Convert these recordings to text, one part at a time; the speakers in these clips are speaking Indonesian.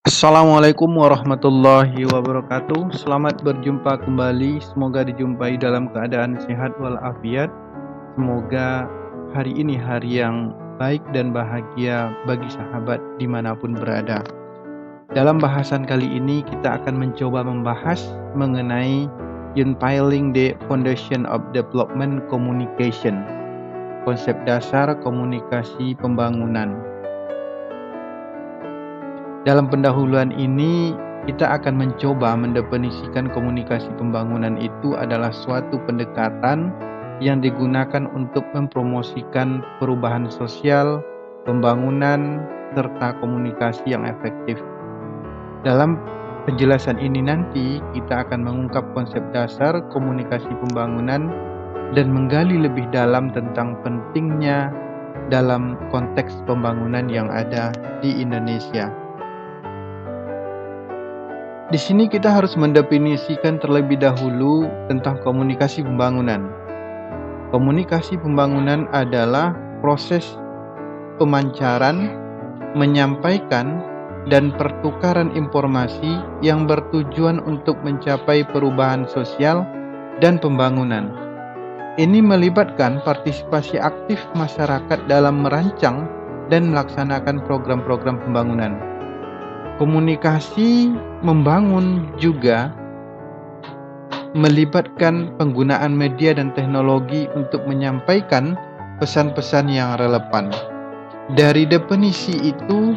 Assalamualaikum warahmatullahi wabarakatuh. Selamat berjumpa kembali. Semoga dijumpai dalam keadaan sehat walafiat. Semoga hari ini hari yang baik dan bahagia bagi sahabat dimanapun berada. Dalam bahasan kali ini kita akan mencoba membahas mengenai Unpiling the Foundation of Development Communication, konsep dasar komunikasi pembangunan. Dalam pendahuluan ini, kita akan mencoba mendefinisikan komunikasi pembangunan itu adalah suatu pendekatan yang digunakan untuk mempromosikan perubahan sosial, pembangunan, serta komunikasi yang efektif. Dalam penjelasan ini nanti, kita akan mengungkap konsep dasar komunikasi pembangunan dan menggali lebih dalam tentang pentingnya dalam konteks pembangunan yang ada di Indonesia. Di sini kita harus mendefinisikan terlebih dahulu tentang komunikasi pembangunan. Komunikasi pembangunan adalah proses pemancaran, menyampaikan, dan pertukaran informasi yang bertujuan untuk mencapai perubahan sosial dan pembangunan. Ini melibatkan partisipasi aktif masyarakat dalam merancang dan melaksanakan program-program pembangunan. Komunikasi membangun juga melibatkan penggunaan media dan teknologi untuk menyampaikan pesan-pesan yang relevan. Dari definisi itu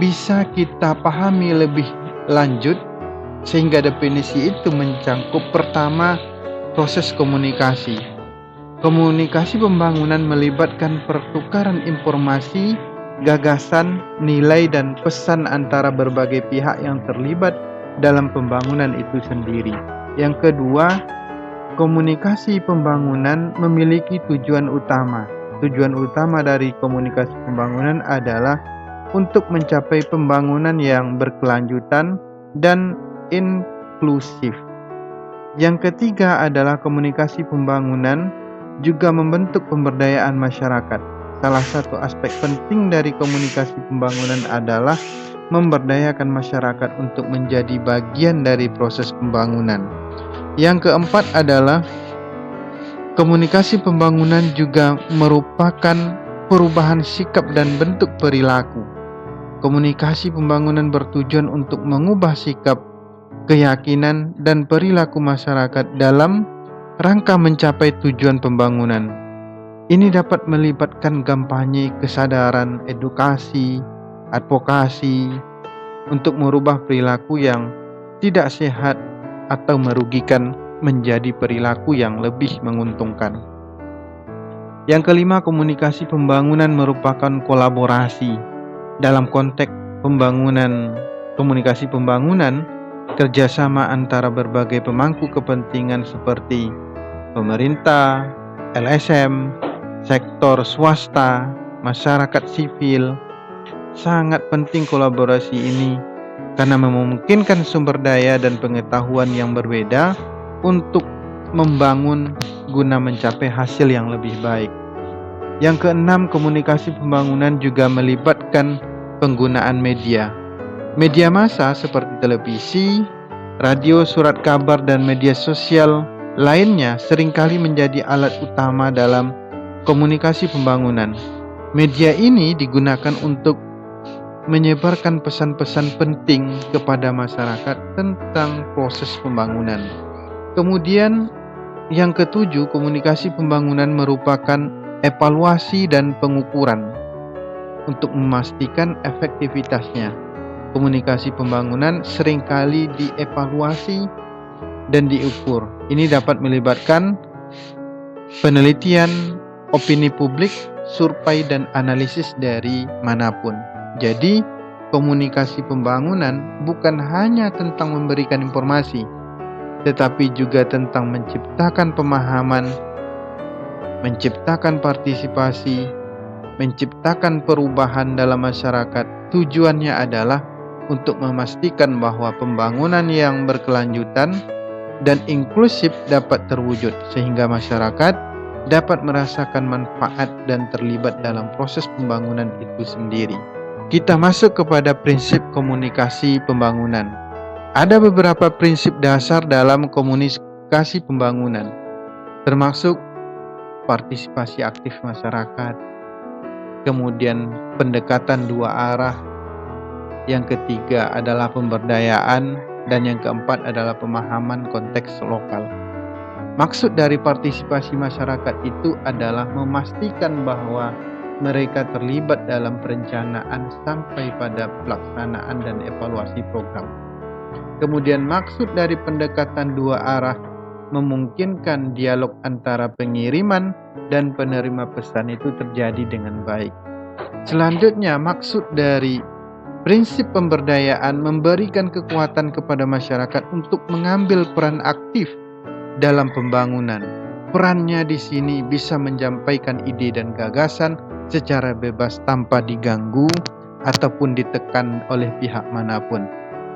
bisa kita pahami lebih lanjut sehingga definisi itu mencangkup pertama proses komunikasi. Komunikasi pembangunan melibatkan pertukaran informasi, gagasan, nilai, dan pesan antara berbagai pihak yang terlibat dalam pembangunan itu sendiri. Yang kedua, komunikasi pembangunan memiliki tujuan utama. Tujuan utama dari komunikasi pembangunan adalah untuk mencapai pembangunan yang berkelanjutan dan inklusif. Yang ketiga adalah komunikasi pembangunan juga membentuk pemberdayaan masyarakat. Salah satu aspek penting dari komunikasi pembangunan adalah memberdayakan masyarakat untuk menjadi bagian dari proses pembangunan. Yang keempat adalah komunikasi pembangunan juga merupakan perubahan sikap dan bentuk perilaku. Komunikasi pembangunan bertujuan untuk mengubah sikap, keyakinan, dan perilaku masyarakat dalam rangka mencapai tujuan pembangunan. Ini dapat melibatkan kampanye kesadaran, edukasi, advokasi untuk merubah perilaku yang tidak sehat atau merugikan menjadi perilaku yang lebih menguntungkan. Yang kelima, komunikasi pembangunan merupakan kolaborasi. Dalam konteks pembangunan, komunikasi pembangunan, kerjasama antara berbagai pemangku kepentingan seperti pemerintah, LSM, sektor swasta, masyarakat sipil. Sangat penting kolaborasi ini karena memungkinkan sumber daya dan pengetahuan yang berbeda untuk membangun guna mencapai hasil yang lebih baik. Yang keenam, komunikasi pembangunan juga melibatkan penggunaan media. Media massa seperti televisi, radio, surat kabar, dan media sosial lainnya seringkali menjadi alat utama dalam komunikasi pembangunan. Media ini digunakan untuk menyebarkan pesan-pesan penting kepada masyarakat tentang proses pembangunan. Kemudian yang ketujuh, komunikasi pembangunan merupakan evaluasi dan pengukuran untuk memastikan efektivitasnya. Komunikasi pembangunan seringkali dievaluasi dan diukur. Ini dapat melibatkan penelitian, opini publik, survei, dan analisis dari manapun. Jadi, komunikasi pembangunan bukan hanya tentang memberikan informasi, tetapi juga tentang menciptakan pemahaman, menciptakan partisipasi, menciptakan perubahan dalam masyarakat. Tujuannya adalah untuk memastikan bahwa pembangunan yang berkelanjutan dan inklusif dapat terwujud, sehingga masyarakat dapat merasakan manfaat dan terlibat dalam proses pembangunan itu sendiri. kita masuk kepada prinsip komunikasi pembangunan. Ada beberapa prinsip dasar dalam komunikasi pembangunan, termasuk partisipasi aktif masyarakat, kemudian pendekatan dua arah, yang ketiga adalah pemberdayaan, dan yang keempat adalah pemahaman konteks lokal. Maksud dari partisipasi masyarakat itu adalah memastikan bahwa mereka terlibat dalam perencanaan sampai pada pelaksanaan dan evaluasi program. Kemudian maksud dari pendekatan dua arah memungkinkan dialog antara pengiriman dan penerima pesan itu terjadi dengan baik. Selanjutnya, maksud dari prinsip pemberdayaan memberikan kekuatan kepada masyarakat untuk mengambil peran aktif dalam pembangunan. Perannya di sini bisa menyampaikan ide dan gagasan secara bebas tanpa diganggu ataupun ditekan oleh pihak manapun.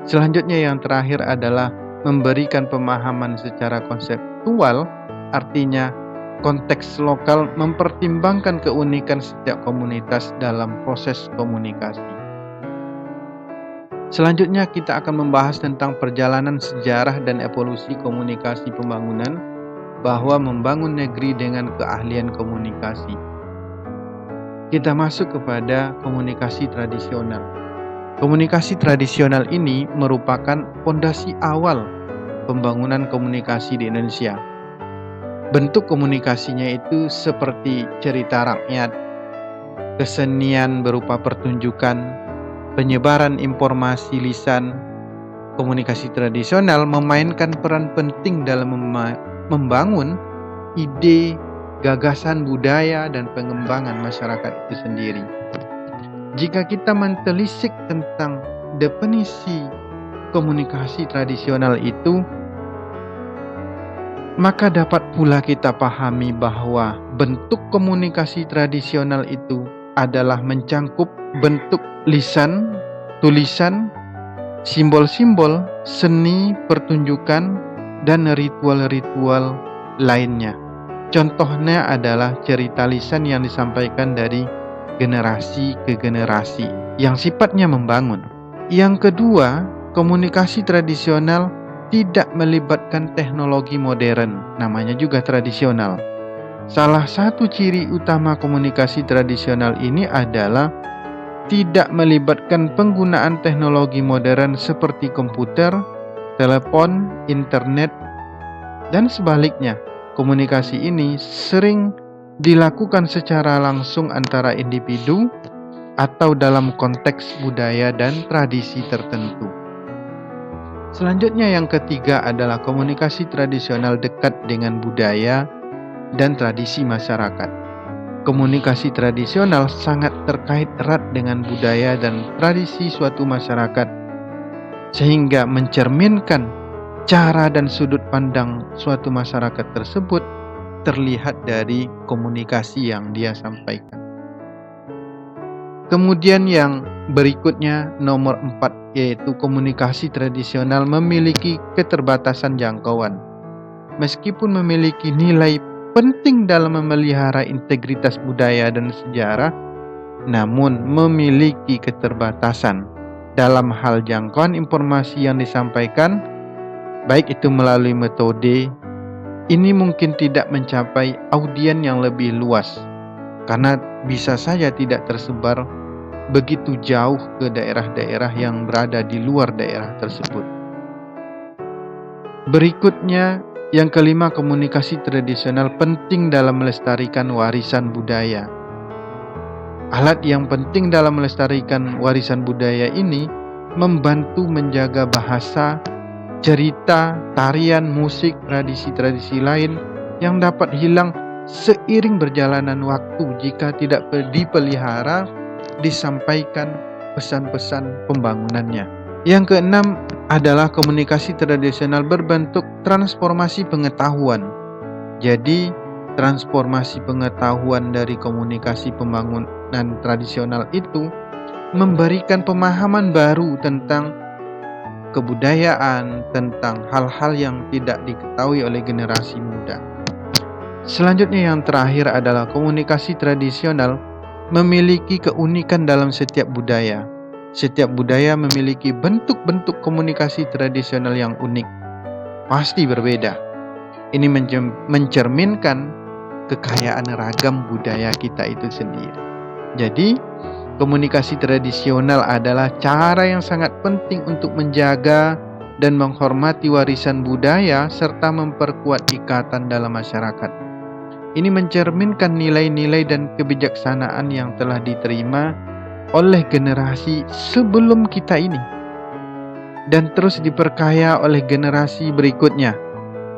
Selanjutnya yang terakhir adalah memberikan pemahaman secara konseptual, artinya konteks lokal mempertimbangkan keunikan setiap komunitas dalam proses komunikasi. Selanjutnya kita akan membahas tentang perjalanan sejarah dan evolusi komunikasi pembangunan, bahwa membangun negeri dengan keahlian komunikasi. Kita masuk kepada komunikasi tradisional. Komunikasi tradisional ini merupakan fondasi awal pembangunan komunikasi di Indonesia. Bentuk komunikasinya itu seperti cerita rakyat, kesenian berupa pertunjukan, penyebaran informasi lisan. Komunikasi tradisional memainkan peran penting dalam membangun ide, gagasan budaya, dan pengembangan masyarakat itu sendiri. Jika kita mentelisik tentang definisi komunikasi tradisional itu, maka dapat pula kita pahami bahwa bentuk komunikasi tradisional itu adalah mencangkup bentuk lisan, tulisan, simbol-simbol, seni, pertunjukan, dan ritual-ritual lainnya. Contohnya adalah cerita lisan yang disampaikan dari generasi ke generasi yang sifatnya membangun. Yang kedua, komunikasi tradisional tidak melibatkan teknologi modern, namanya juga tradisional. Salah satu ciri utama komunikasi tradisional ini adalah tidak melibatkan penggunaan teknologi modern seperti komputer, telepon, internet, dan sebaliknya. Komunikasi ini sering dilakukan secara langsung antara individu atau dalam konteks budaya dan tradisi tertentu. Selanjutnya yang ketiga adalah komunikasi tradisional dekat dengan budaya dan tradisi masyarakat. Komunikasi tradisional sangat terkait erat dengan budaya dan tradisi suatu masyarakat, sehingga mencerminkan cara dan sudut pandang suatu masyarakat tersebut terlihat dari komunikasi yang dia sampaikan. Kemudian yang berikutnya nomor 4, yaitu komunikasi tradisional memiliki keterbatasan jangkauan. Meskipun memiliki nilai penting dalam memelihara integritas budaya dan sejarah, namun memiliki keterbatasan dalam hal jangkauan informasi yang disampaikan, baik itu melalui metode. Ini mungkin tidak mencapai audien yang lebih luas, karena bisa saja tidak tersebar begitu jauh ke daerah-daerah yang berada di luar daerah tersebut. Berikutnya, yang kelima, komunikasi tradisional penting dalam melestarikan warisan budaya. Alat yang penting dalam melestarikan warisan budaya ini membantu menjaga bahasa, cerita, tarian, musik, tradisi-tradisi lain yang dapat hilang seiring berjalanan waktu jika tidak dipelihara, disampaikan pesan-pesan pembangunannya. Yang keenam adalah komunikasi tradisional berbentuk transformasi pengetahuan. Jadi, transformasi pengetahuan dari komunikasi pembangunan tradisional itu memberikan pemahaman baru tentang kebudayaan, tentang hal-hal yang tidak diketahui oleh generasi muda. Selanjutnya yang terakhir adalah komunikasi tradisional memiliki keunikan dalam setiap budaya. Setiap budaya memiliki bentuk-bentuk komunikasi tradisional yang unik, pasti berbeda. Ini mencerminkan kekayaan ragam budaya kita itu sendiri. Jadi, komunikasi tradisional adalah cara yang sangat penting untuk menjaga dan menghormati warisan budaya serta memperkuat ikatan dalam masyarakat. Ini mencerminkan nilai-nilai dan kebijaksanaan yang telah diterima oleh generasi sebelum kita ini dan terus diperkaya oleh generasi berikutnya.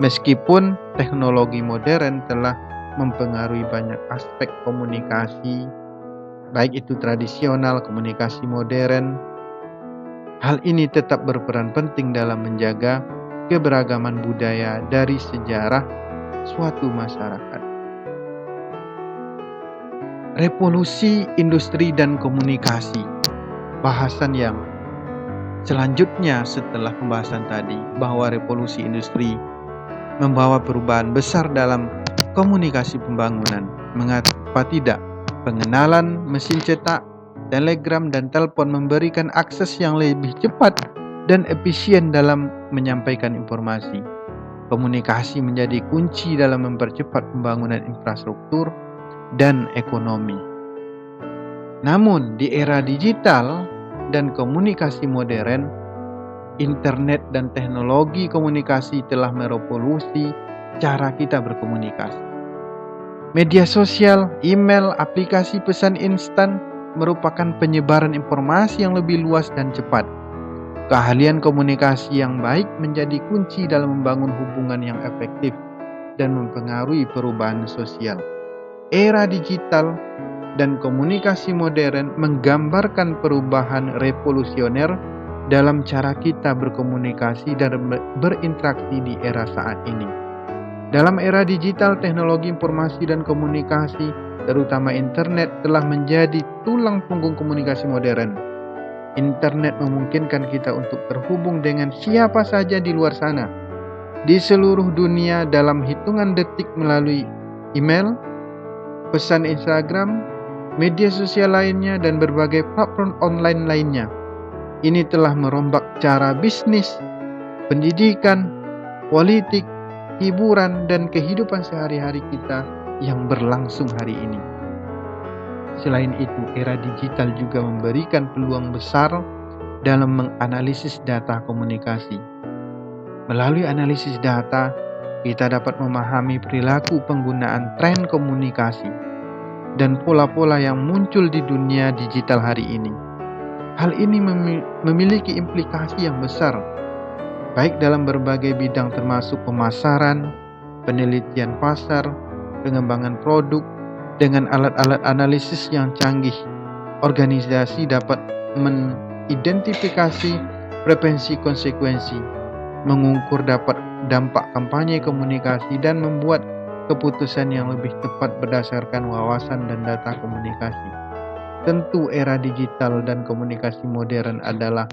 Meskipun teknologi modern telah mempengaruhi banyak aspek komunikasi, baik itu tradisional, komunikasi modern, hal ini tetap berperan penting dalam menjaga keberagaman budaya dari sejarah suatu masyarakat. Revolusi industri dan komunikasi, bahasan yang selanjutnya setelah pembahasan tadi, bahwa revolusi industri membawa perubahan besar dalam komunikasi pembangunan. Mengapa tidak? Pengenalan mesin cetak, telegram, dan telepon memberikan akses yang lebih cepat dan efisien dalam menyampaikan informasi. Komunikasi menjadi kunci dalam mempercepat pembangunan infrastruktur dan ekonomi. Namun, di era digital dan komunikasi modern, internet dan teknologi komunikasi telah merevolusi cara kita berkomunikasi. Media sosial, email, aplikasi pesan instan merupakan penyebaran informasi yang lebih luas dan cepat. Keahlian komunikasi yang baik menjadi kunci dalam membangun hubungan yang efektif dan mempengaruhi perubahan sosial. Era digital dan komunikasi modern menggambarkan perubahan revolusioner dalam cara kita berkomunikasi dan berinteraksi di era saat ini. Dalam era digital, teknologi informasi dan komunikasi, terutama internet, telah menjadi tulang punggung komunikasi modern. Internet memungkinkan kita untuk terhubung dengan siapa saja di luar sana, di seluruh dunia dalam hitungan detik melalui email, pesan Instagram, media sosial lainnya, dan berbagai platform online lainnya. Ini telah merombak cara bisnis, pendidikan, politik, hiburan, dan kehidupan sehari-hari kita yang berlangsung hari ini. Selain itu, era digital juga memberikan peluang besar dalam menganalisis data komunikasi. Melalui analisis data, kita dapat memahami perilaku penggunaan tren komunikasi dan pola-pola yang muncul di dunia digital hari ini. Hal ini memiliki implikasi yang besar, baik dalam berbagai bidang termasuk pemasaran, penelitian pasar, pengembangan produk. Dengan alat-alat analisis yang canggih, organisasi dapat mengidentifikasi frekuensi konsekuensi, mengukur dampak kampanye komunikasi, dan membuat keputusan yang lebih tepat berdasarkan wawasan dan data komunikasi. Tentu era digital dan komunikasi modern adalah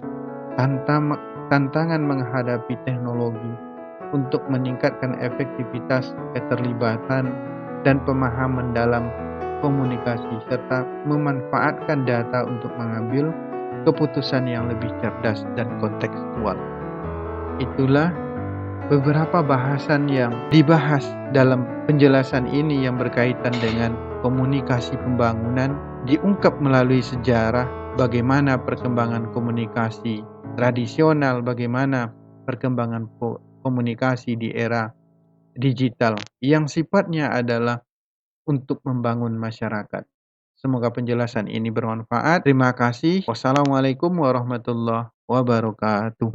tantangan menghadapi teknologi untuk meningkatkan efektivitas, keterlibatan, dan pemahaman dalam komunikasi, serta memanfaatkan data untuk mengambil keputusan yang lebih cerdas dan kontekstual. Itulah beberapa bahasan yang dibahas dalam penjelasan ini yang berkaitan dengan komunikasi pembangunan, diungkap melalui sejarah, bagaimana perkembangan komunikasi tradisional, bagaimana perkembangan komunikasi di era digital yang sifatnya adalah untuk membangun masyarakat. Semoga penjelasan ini bermanfaat. Terima kasih. Wassalamualaikum warahmatullahi wabarakatuh.